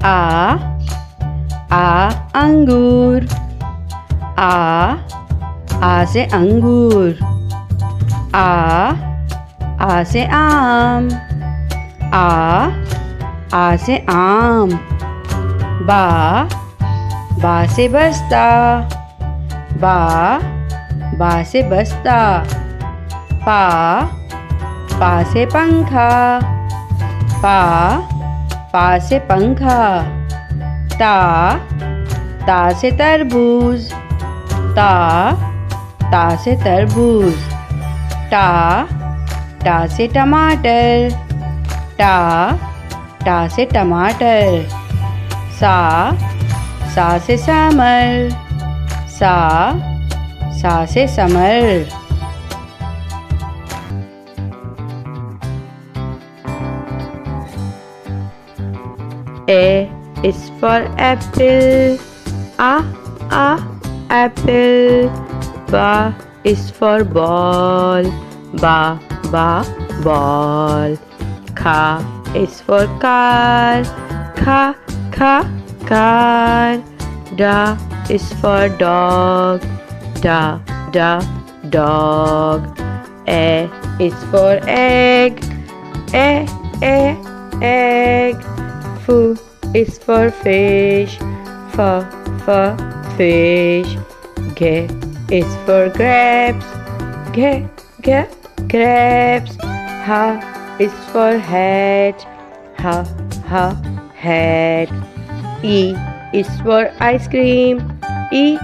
आ अंगूर। आ से अंगूर। आ से आम। आ से आम। बा से बस्ता। बा से बस्ता। पा से पंखा। पा से पंखा। ता से तरबूज। ता से तरबूज। टा से टमाटर। टा से टमाटर। सा से समर। सा से summer. A is for apple. Apple. Ba is for ball. Ba ball. Kha is for car. Kha car. Da is for dog. Da dog. A is for egg. Egg. F is for fish. F fish. G is for grapes. G grapes. H is for hat. H hat. E is for ice cream. E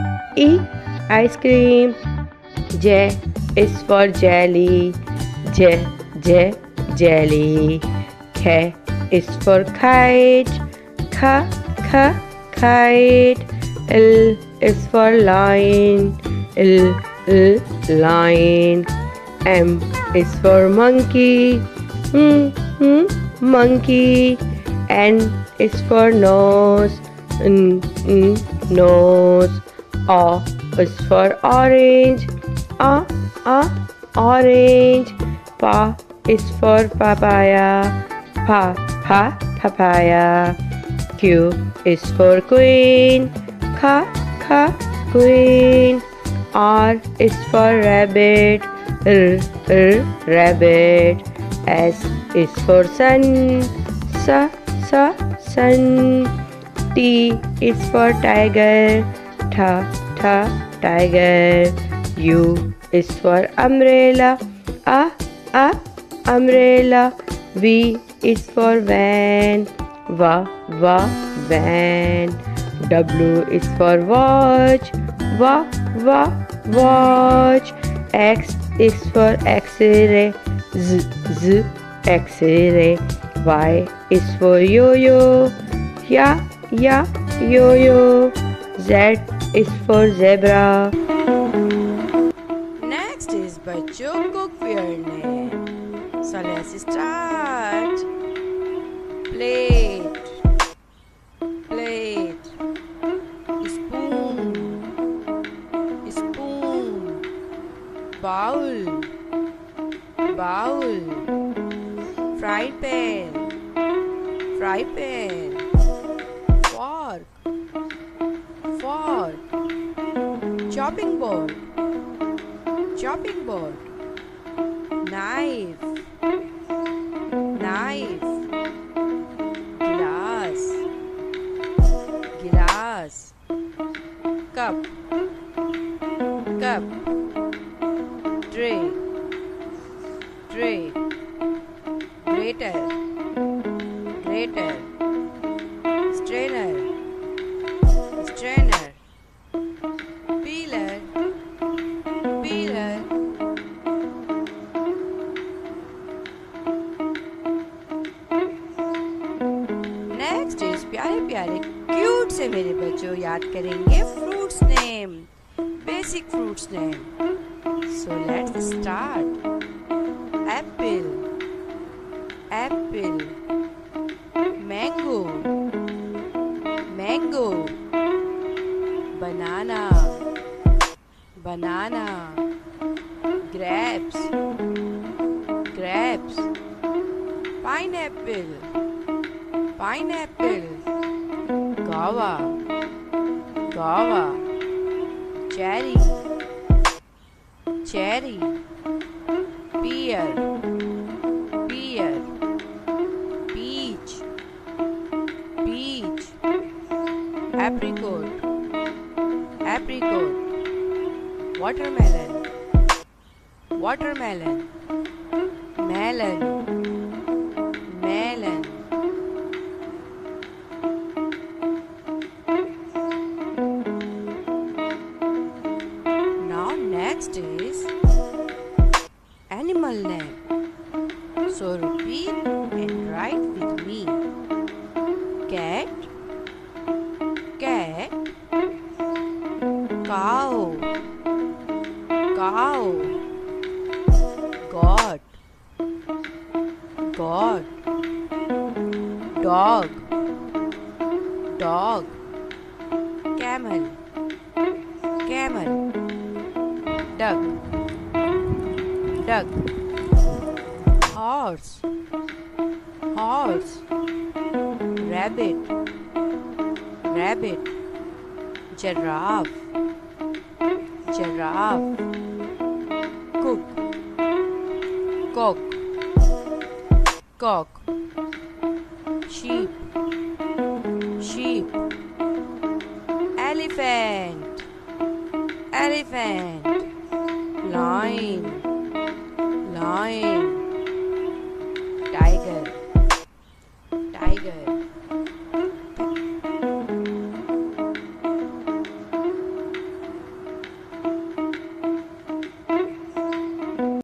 ice cream. J is for jelly. J jelly. K is for kite. Kite. L is for lion. Lion. M is for monkey. Monkey. N is for nose. Nose. O is for orange. Orange. Pa is for papaya. Papaya. Q is for queen. Queen. R is for rabbit. Rabbit. S is for sun. Sun. T is for tiger. Tiger. U is for umbrella. Umbrella. V is for van. Van. W is for watch. Watch. X is for X-ray. Z X-ray. Y is for yo-yo. Yo-yo. Z is for zebra. Next is बच्चों को queer So let's start. Plate. Spoon. Bowl. Fry pan. Fork. Chopping board. Knife. Glass. Cup. Tray. Grater. Strainer. Peeler. Next is प्यारे cute से मेरे बच्चों याद करेंगे fruits name, basic fruits name. So let's start. Apple. Mango. Banana. Grapes. Pineapple. guava, guava, cherry, cherry, pear, pear, peach, peach, apricot, apricot, watermelon, watermelon, melon, melon. Now next is animal name. So repeat and write with me. Cat, cat, cow, cow, God, God, dog, dog, camel, camel, duck, duck, horse, horse, rabbit, rabbit, giraffe, giraffe, cook, cock, cock, sheep, sheep, elephant, elephant, lion, lion,